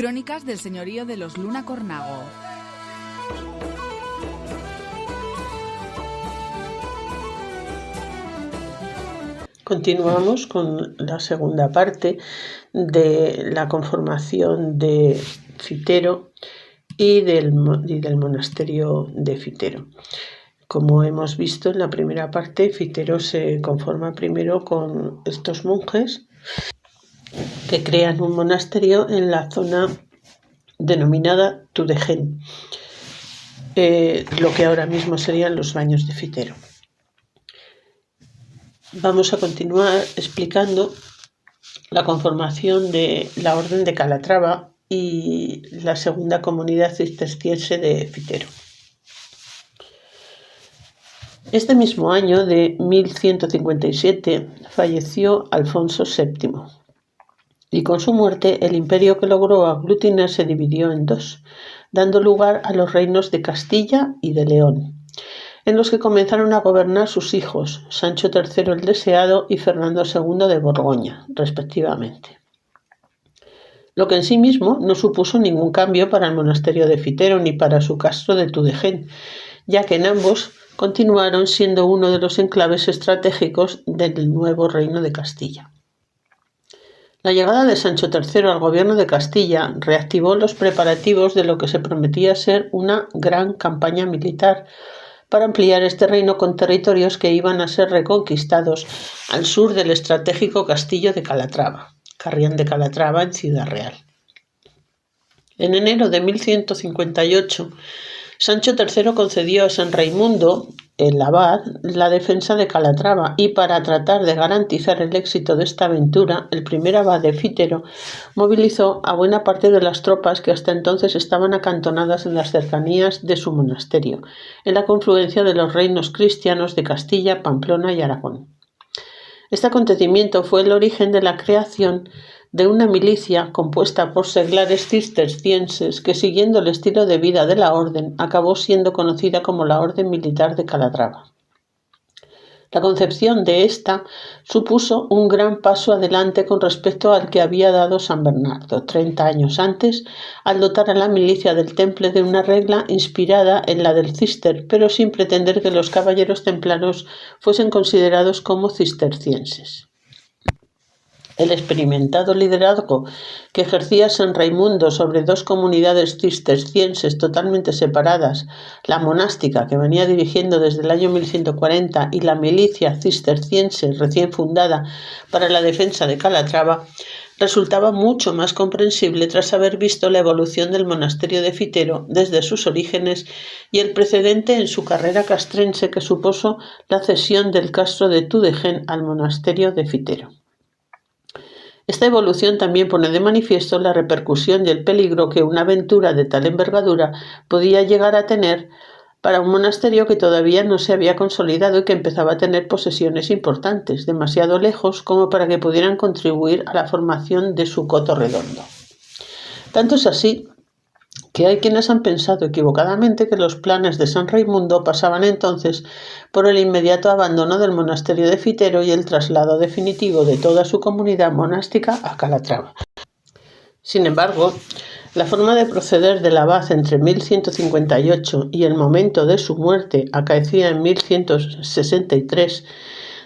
Crónicas del señorío de los Luna Cornago. Continuamos con la segunda parte de la conformación de Fitero y del monasterio de Fitero. Como hemos visto en la primera parte, Fitero se conforma primero con estos monjes que crean un monasterio en la zona denominada Tudegen, lo que ahora mismo serían los Baños de Fitero. Vamos a continuar explicando la conformación de la Orden de Calatrava y la segunda comunidad cisterciense de Fitero. Este mismo año de 1157 falleció Alfonso VII y con su muerte el imperio que logró aglutinar se dividió en dos, dando lugar a los reinos de Castilla y de León, en los que comenzaron a gobernar sus hijos, Sancho III el Deseado y Fernando II de Borgoña, respectivamente. Lo que en sí mismo no supuso ningún cambio para el monasterio de Fitero ni para su castro de Tudegen, ya que en ambos continuaron siendo uno de los enclaves estratégicos del nuevo reino de Castilla. La llegada de Sancho III al gobierno de Castilla reactivó los preparativos de lo que se prometía ser una gran campaña militar para ampliar este reino con territorios que iban a ser reconquistados al sur del estratégico castillo de Calatrava, Carrión de Calatrava en Ciudad Real. En enero de 1158, Sancho III concedió a San Raimundo, el abad, la defensa de Calatrava y para tratar de garantizar el éxito de esta aventura, el primer abad de Fitero movilizó a buena parte de las tropas que hasta entonces estaban acantonadas en las cercanías de su monasterio, en la confluencia de los reinos cristianos de Castilla, Pamplona y Aragón. Este acontecimiento fue el origen de la creación de una milicia compuesta por seglares cistercienses que, siguiendo el estilo de vida de la orden, acabó siendo conocida como la Orden Militar de Calatrava. La concepción de esta supuso un gran paso adelante con respecto al que había dado San Bernardo 30 años antes, al dotar a la milicia del temple de una regla inspirada en la del cister, pero sin pretender que los caballeros templarios fuesen considerados como cistercienses. El experimentado liderazgo que ejercía San Raimundo sobre dos comunidades cistercienses totalmente separadas, la monástica que venía dirigiendo desde el año 1140 y la milicia cisterciense recién fundada para la defensa de Calatrava, resultaba mucho más comprensible tras haber visto la evolución del monasterio de Fitero desde sus orígenes y el precedente en su carrera castrense que supuso la cesión del castro de Tudegen al monasterio de Fitero. Esta evolución también pone de manifiesto la repercusión y el peligro que una aventura de tal envergadura podía llegar a tener para un monasterio que todavía no se había consolidado y que empezaba a tener posesiones importantes, demasiado lejos como para que pudieran contribuir a la formación de su coto redondo. Tanto es así que hay quienes han pensado equivocadamente que los planes de San Raimundo pasaban entonces por el inmediato abandono del monasterio de Fitero y el traslado definitivo de toda su comunidad monástica a Calatrava. Sin embargo, la forma de proceder del abad entre 1158 y el momento de su muerte, acaecida en 1163,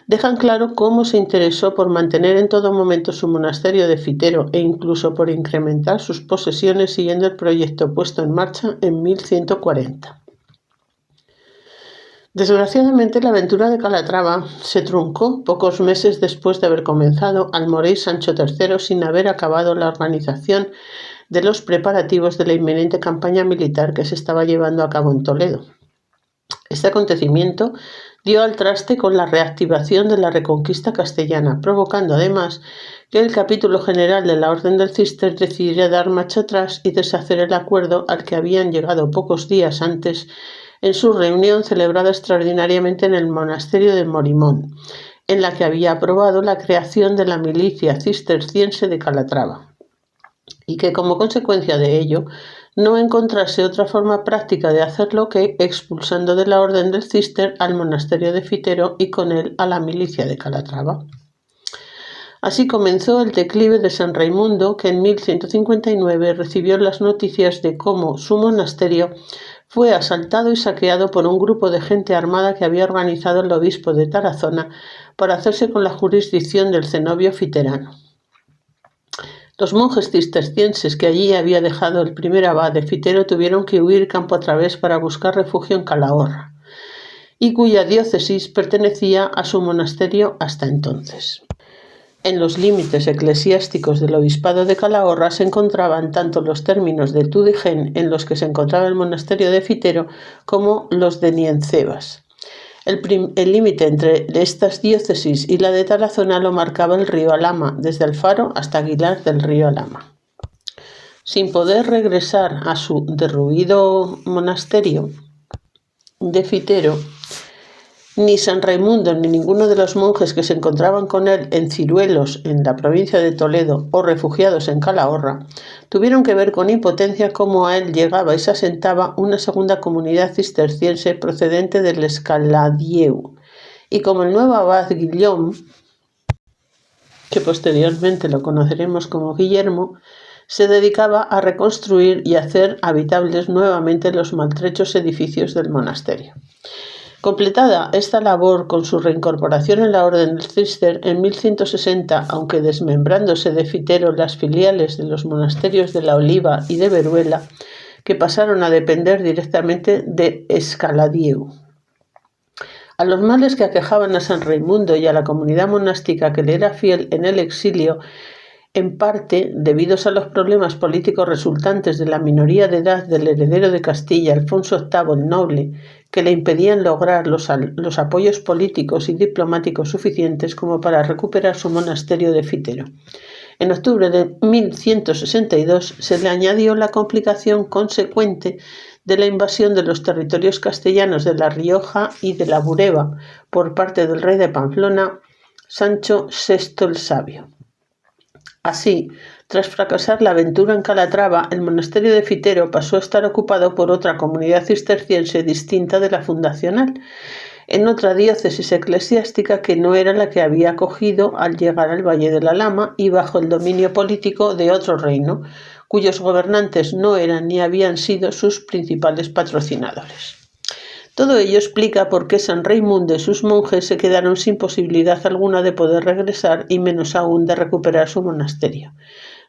dejan claro cómo se interesó por mantener en todo momento su monasterio de Fitero e incluso por incrementar sus posesiones siguiendo el proyecto puesto en marcha en 1140. Desgraciadamente, la aventura de Calatrava se truncó pocos meses después de haber comenzado al morir Sancho III sin haber acabado la organización de los preparativos de la inminente campaña militar que se estaba llevando a cabo en Toledo. Este acontecimiento dio al traste con la reactivación de la reconquista castellana, provocando además que el capítulo general de la Orden del Cister decidiera dar marcha atrás y deshacer el acuerdo al que habían llegado pocos días antes en su reunión celebrada extraordinariamente en el monasterio de Morimón, en la que había aprobado la creación de la milicia cisterciense de Calatrava, y que como consecuencia de ello no encontrase otra forma práctica de hacerlo que expulsando de la Orden del Cister al monasterio de Fitero y con él a la milicia de Calatrava. Así comenzó el declive de San Raimundo, que en 1159 recibió las noticias de cómo su monasterio fue asaltado y saqueado por un grupo de gente armada que había organizado el obispo de Tarazona para hacerse con la jurisdicción del cenobio fiterano. Los monjes cistercienses que allí había dejado el primer abad de Fitero tuvieron que huir campo a través para buscar refugio en Calahorra, y cuya diócesis pertenecía a su monasterio hasta entonces. En los límites eclesiásticos del obispado de Calahorra se encontraban tanto los términos de Tudela, en los que se encontraba el monasterio de Fitero, como los de Niencebas. El límite entre estas diócesis y la de Tarazona lo marcaba el río Alhama, desde Alfaro hasta Aguilar del río Alhama. Sin poder regresar a su derruido monasterio de Fitero, ni San Raimundo ni ninguno de los monjes que se encontraban con él en Ciruelos, en la provincia de Toledo, o refugiados en Calahorra, tuvieron que ver con impotencia cómo a él llegaba y se asentaba una segunda comunidad cisterciense procedente del Escaladieu, y como el nuevo abad Guillaume, que posteriormente lo conoceremos como Guillermo, se dedicaba a reconstruir y hacer habitables nuevamente los maltrechos edificios del monasterio. Completada esta labor con su reincorporación en la Orden del Císter en 1160, aunque desmembrándose de Fitero las filiales de los monasterios de la Oliva y de Veruela, que pasaron a depender directamente de Escaladieu. A los males que aquejaban a San Raimundo y a la comunidad monástica que le era fiel en el exilio, en parte debidos a los problemas políticos resultantes de la minoría de edad del heredero de Castilla, Alfonso VIII el Noble, que le impedían lograr los apoyos políticos y diplomáticos suficientes como para recuperar su monasterio de Fitero. En octubre de 1162 se le añadió la complicación consecuente de la invasión de los territorios castellanos de La Rioja y de la Bureba por parte del rey de Pamplona, Sancho VI el Sabio. Así, tras fracasar la aventura en Calatrava, el monasterio de Fitero pasó a estar ocupado por otra comunidad cisterciense distinta de la fundacional, en otra diócesis eclesiástica que no era la que había acogido al llegar al Valle de la Lama y bajo el dominio político de otro reino, cuyos gobernantes no eran ni habían sido sus principales patrocinadores. Todo ello explica por qué San Raimundo y sus monjes se quedaron sin posibilidad alguna de poder regresar y menos aún de recuperar su monasterio,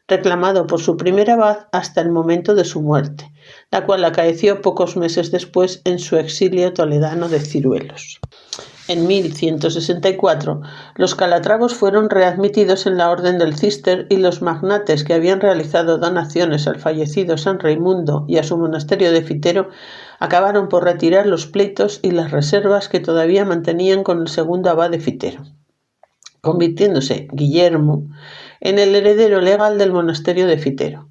reclamado por su primer abad hasta el momento de su muerte, la cual acaeció pocos meses después en su exilio toledano de Ciruelos. En 1164, los calatravos fueron readmitidos en la Orden del Císter y los magnates que habían realizado donaciones al fallecido San Raimundo y a su monasterio de Fitero acabaron por retirar los pleitos y las reservas que todavía mantenían con el segundo abad de Fitero, convirtiéndose Guillermo en el heredero legal del monasterio de Fitero,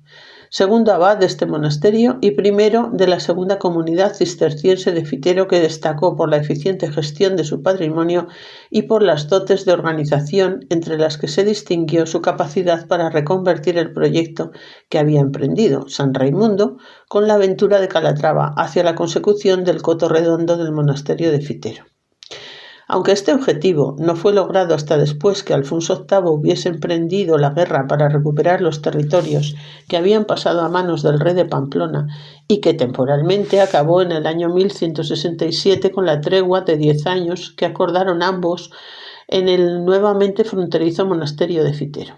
segundo abad de este monasterio y primero de la segunda comunidad cisterciense de Fitero, que destacó por la eficiente gestión de su patrimonio y por las dotes de organización, entre las que se distinguió su capacidad para reconvertir el proyecto que había emprendido San Raimundo con la aventura de Calatrava hacia la consecución del coto redondo del monasterio de Fitero. Aunque este objetivo no fue logrado hasta después que Alfonso VIII hubiese emprendido la guerra para recuperar los territorios que habían pasado a manos del rey de Pamplona y que temporalmente acabó en el año 1167 con la tregua de 10 años que acordaron ambos en el nuevamente fronterizo monasterio de Fitero.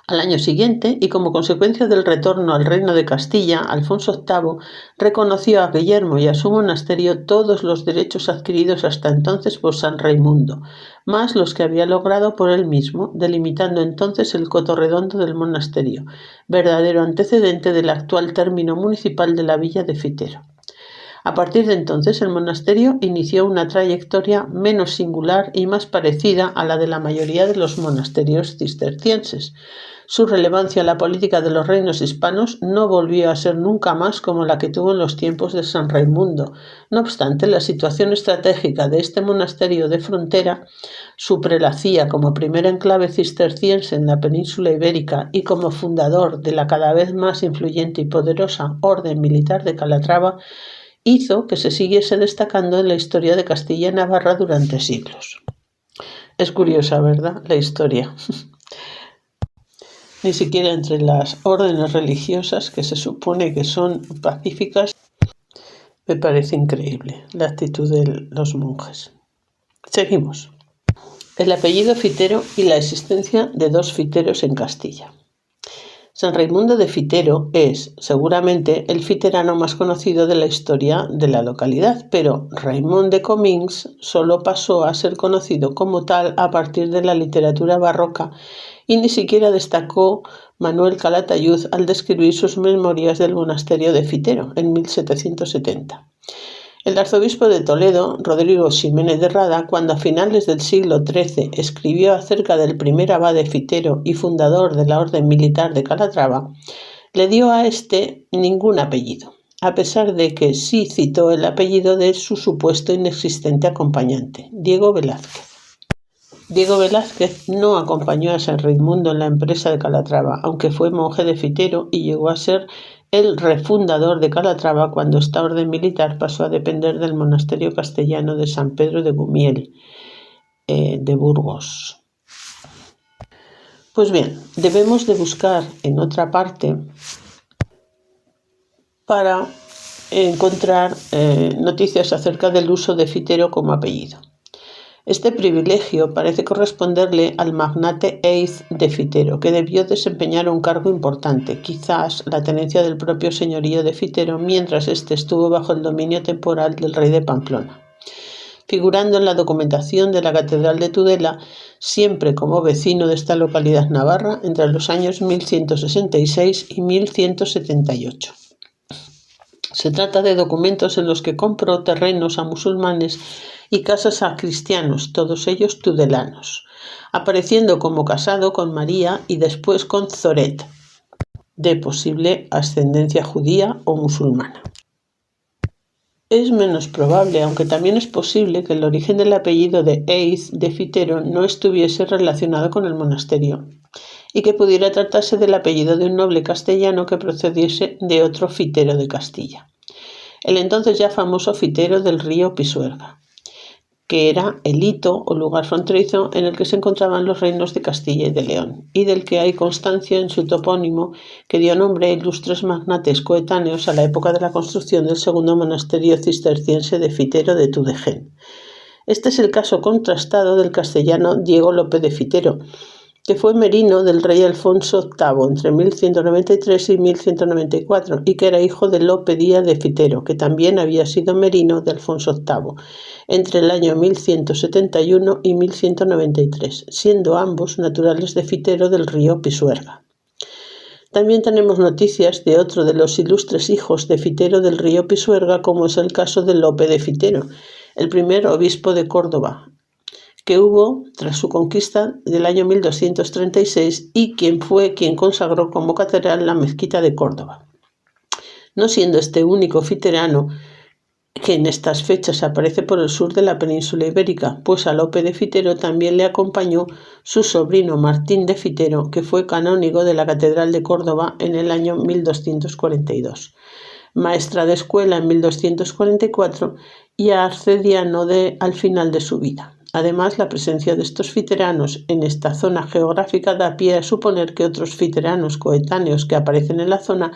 Al año siguiente, y como consecuencia del retorno al reino de Castilla, Alfonso VIII reconoció a Guillermo y a su monasterio todos los derechos adquiridos hasta entonces por San Raimundo, más los que había logrado por él mismo, delimitando entonces el coto redondo del monasterio, verdadero antecedente del actual término municipal de la villa de Fitero. A partir de entonces, el monasterio inició una trayectoria menos singular y más parecida a la de la mayoría de los monasterios cistercienses. Su relevancia en la política de los reinos hispanos no volvió a ser nunca más como la que tuvo en los tiempos de San Raimundo. No obstante, la situación estratégica de este monasterio de frontera, su prelacía como primer enclave cisterciense en la península ibérica y como fundador de la cada vez más influyente y poderosa Orden Militar de Calatrava, hizo que se siguiese destacando en la historia de Castilla y Navarra durante siglos. Es curiosa, ¿verdad? La historia. Ni siquiera entre las órdenes religiosas, que se supone que son pacíficas, me parece increíble la actitud de los monjes. Seguimos. El apellido Fitero y la existencia de dos Fiteros en Castilla. San Raimundo de Fitero es, seguramente, el fiterano más conocido de la historia de la localidad, pero Raimón de Comins solo pasó a ser conocido como tal a partir de la literatura barroca y ni siquiera destacó Manuel Calatayud al describir sus memorias del monasterio de Fitero en 1770. El arzobispo de Toledo, Rodrigo Ximénez de Rada, cuando a finales del siglo XIII escribió acerca del primer abade Fitero y fundador de la orden militar de Calatrava, le dio a este ningún apellido, a pesar de que sí citó el apellido de su supuesto inexistente acompañante, Diego Velázquez. Diego Velázquez no acompañó a San Raimundo en la empresa de Calatrava, aunque fue monje de Fitero y llegó a ser el refundador de Calatrava cuando esta orden militar pasó a depender del monasterio castellano de San Pedro de Gumiel, de Burgos. Pues bien, debemos de buscar en otra parte para encontrar noticias acerca del uso de Fitero como apellido. Este privilegio parece corresponderle al magnate Eiz de Fitero, que debió desempeñar un cargo importante, quizás la tenencia del propio señorío de Fitero, mientras éste estuvo bajo el dominio temporal del rey de Pamplona, figurando en la documentación de la Catedral de Tudela, siempre como vecino de esta localidad navarra, entre los años 1166 y 1178. Se trata de documentos en los que compró terrenos a musulmanes y casas a cristianos, todos ellos tudelanos, apareciendo como casado con María y después con Zoret, de posible ascendencia judía o musulmana. Es menos probable, aunque también es posible, que el origen del apellido de Eiz de Fitero no estuviese relacionado con el monasterio y que pudiera tratarse del apellido de un noble castellano que procediese de otro Fitero de Castilla, el entonces ya famoso Fitero del río Pisuerga, que era el hito o lugar fronterizo en el que se encontraban los reinos de Castilla y de León, y del que hay constancia en su topónimo, que dio nombre a ilustres magnates coetáneos a la época de la construcción del segundo monasterio cisterciense de Fitero de Tudegén. Este es el caso contrastado del castellano Diego Lope de Fitero, que fue merino del rey Alfonso VIII entre 1193 y 1194 y que era hijo de Lope Díaz de Fitero, que también había sido merino de Alfonso VIII entre el año 1171 y 1193, siendo ambos naturales de Fitero del río Pisuerga. También tenemos noticias de otro de los ilustres hijos de Fitero del río Pisuerga, como es el caso de Lope de Fitero, el primer obispo de Córdoba, que hubo tras su conquista del año 1236 y quien consagró como catedral la mezquita de Córdoba. No siendo este único fiterano que en estas fechas aparece por el sur de la península ibérica, pues a Lope de Fitero también le acompañó su sobrino Martín de Fitero, que fue canónigo de la catedral de Córdoba en el año 1242, maestra de escuela en 1244 y arcediano al final de su vida. Además, la presencia de estos fiteranos en esta zona geográfica da pie a suponer que otros fiteranos coetáneos que aparecen en la zona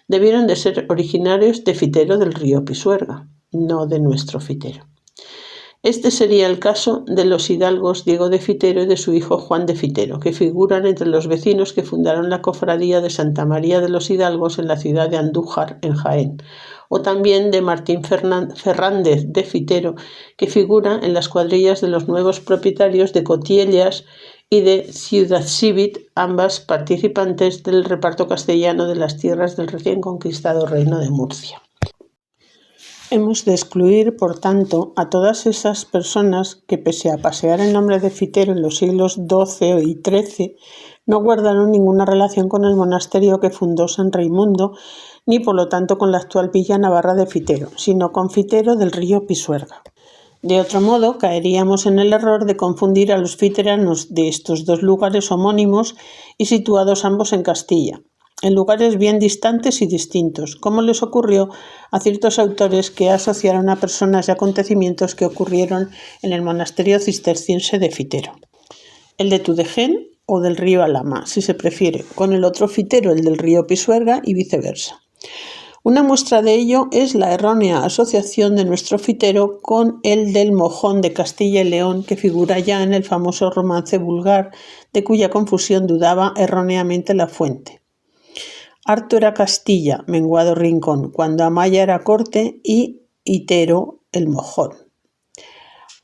debieron de ser originarios de Fitero del río Pisuerga, no de nuestro Fitero. Este sería el caso de los hidalgos Diego de Fitero y de su hijo Juan de Fitero, que figuran entre los vecinos que fundaron la cofradía de Santa María de los Hidalgos en la ciudad de Andújar, en Jaén, o también de Martín Fernández de Fitero, que figura en las cuadrillas de los nuevos propietarios de Cotiellas y de Ciudad-Civit, ambas participantes del reparto castellano de las tierras del recién conquistado reino de Murcia. Hemos de excluir, por tanto, a todas esas personas que, pese a pasear el nombre de Fitero en los siglos XII y XIII, no guardaron ninguna relación con el monasterio que fundó San Raimundo, ni por lo tanto con la actual villa navarra de Fitero, sino con Fitero del río Pisuerga. De otro modo, caeríamos en el error de confundir a los fiteranos de estos dos lugares homónimos y situados ambos en Castilla, en lugares bien distantes y distintos, como les ocurrió a ciertos autores que asociaron a personas y acontecimientos que ocurrieron en el monasterio cisterciense de Fitero. el de Tudela o del río Alhama, si se prefiere, con el otro Fitero, el del río Pisuerga, y viceversa. Una muestra de ello es la errónea asociación de nuestro Fitero con el del Mojón de Castilla y León, que figura ya en el famoso romance vulgar, de cuya confusión dudaba erróneamente la fuente. Harto era Castilla, menguado rincón, cuando Amaya era corte y Itero el Mojón.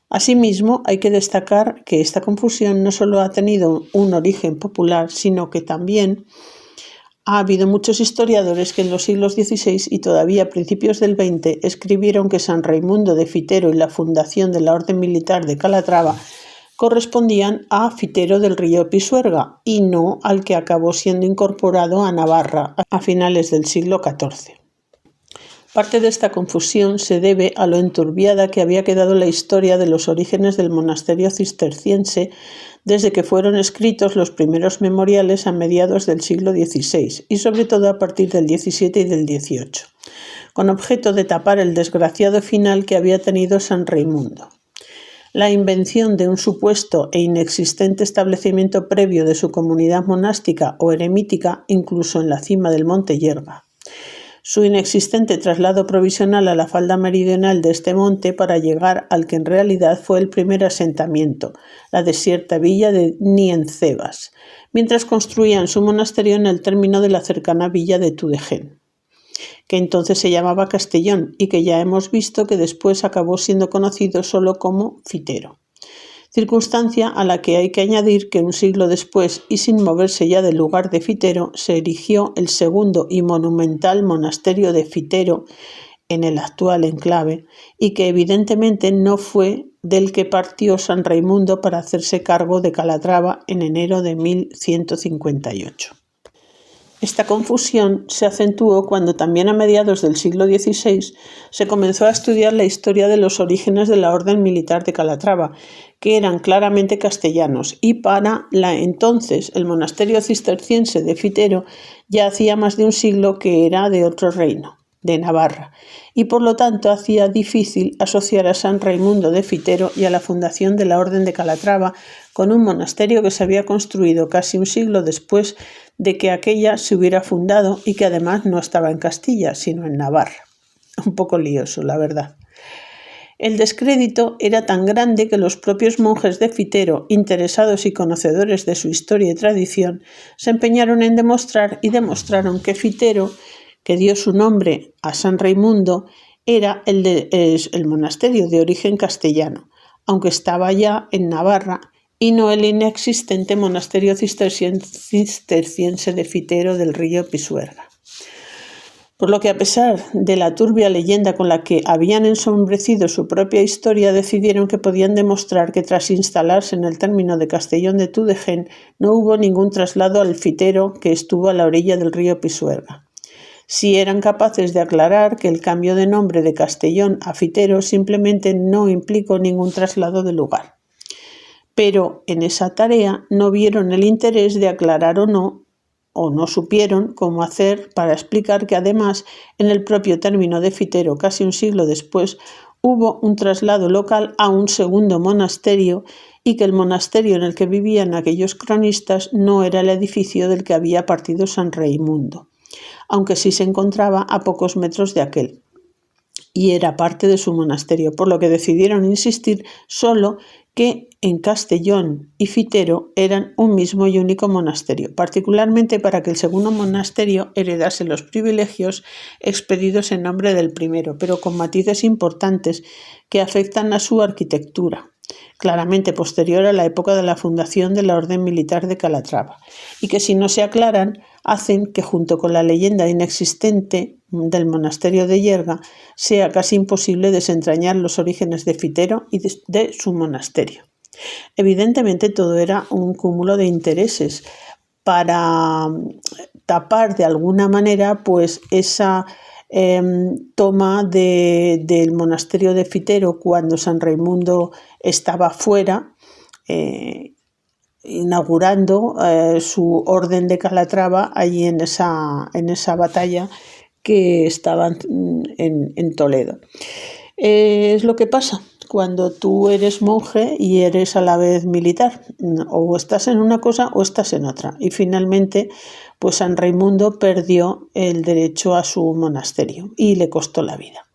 Asimismo, hay que destacar que esta confusión no solo ha tenido un origen popular, sino que también ha habido muchos historiadores que en los siglos XVI y todavía a principios del XX escribieron que San Raimundo de Fitero y la fundación de la Orden Militar de Calatrava correspondían a Fitero del río Pisuerga y no al que acabó siendo incorporado a Navarra a finales del siglo XIV. Parte de esta confusión se debe a lo enturbiada que había quedado la historia de los orígenes del monasterio cisterciense desde que fueron escritos los primeros memoriales a mediados del siglo XVI y sobre todo a partir del XVII y del XVIII, con objeto de tapar el desgraciado final que había tenido San Raimundo. La invención de un supuesto e inexistente establecimiento previo de su comunidad monástica o eremítica incluso en la cima del monte Yerba. Su inexistente traslado provisional a la falda meridional de este monte para llegar al que en realidad fue el primer asentamiento, la desierta villa de Niencebas, mientras construían su monasterio en el término de la cercana villa de Tudela, que entonces se llamaba Castellón y que ya hemos visto que después acabó siendo conocido solo como Fitero. Circunstancia a la que hay que añadir que un siglo después, y sin moverse ya del lugar de Fitero, se erigió el segundo y monumental monasterio de Fitero en el actual enclave, y que evidentemente no fue del que partió San Raimundo para hacerse cargo de Calatrava en enero de 1158. Esta confusión se acentuó cuando también a mediados del siglo XVI se comenzó a estudiar la historia de los orígenes de la Orden Militar de Calatrava, que eran claramente castellanos, y para entonces el monasterio cisterciense de Fitero ya hacía más de un siglo que era de otro reino, de Navarra, y por lo tanto hacía difícil asociar a San Raimundo de Fitero y a la fundación de la Orden de Calatrava con un monasterio que se había construido casi un siglo después de que aquella se hubiera fundado y que además no estaba en Castilla, sino en Navarra. Un poco lioso, la verdad. El descrédito era tan grande que los propios monjes de Fitero, interesados y conocedores de su historia y tradición, se empeñaron en demostrar y demostraron que Fitero, que dio su nombre a San Raimundo, era el monasterio de origen castellano, aunque estaba ya en Navarra, y no el inexistente monasterio cisterciense de Fitero del río Pisuerga. Por lo que, a pesar de la turbia leyenda con la que habían ensombrecido su propia historia, decidieron que podían demostrar que tras instalarse en el término de Castellón de Tudela no hubo ningún traslado al Fitero que estuvo a la orilla del río Pisuerga. Si eran capaces de aclarar que el cambio de nombre de Castellón a Fitero simplemente no implicó ningún traslado de lugar. Pero en esa tarea no vieron el interés de aclarar o no supieron cómo hacer para explicar que además en el propio término de Fitero, casi un siglo después, hubo un traslado local a un segundo monasterio y que el monasterio en el que vivían aquellos cronistas no era el edificio del que había partido San Raimundo, aunque sí se encontraba a pocos metros de aquel, y era parte de su monasterio, por lo que decidieron insistir solo que en Castellón y Fitero eran un mismo y único monasterio, particularmente para que el segundo monasterio heredase los privilegios expedidos en nombre del primero, pero con matices importantes que afectan a su arquitectura, claramente posterior a la época de la fundación de la Orden Militar de Calatrava, y que si no se aclaran, hacen que junto con la leyenda inexistente del monasterio de Yerga sea casi imposible desentrañar los orígenes de Fitero y de su monasterio. Evidentemente todo era un cúmulo de intereses para tapar de alguna manera pues esa toma del monasterio de Fitero cuando San Raimundo estaba fuera, inaugurando su orden de Calatrava allí en esa batalla que estaban en Toledo. Es lo que pasa, cuando tú eres monje y eres a la vez militar. O estás en una cosa o estás en otra. Y finalmente, San Raimundo perdió el derecho a su monasterio y le costó la vida.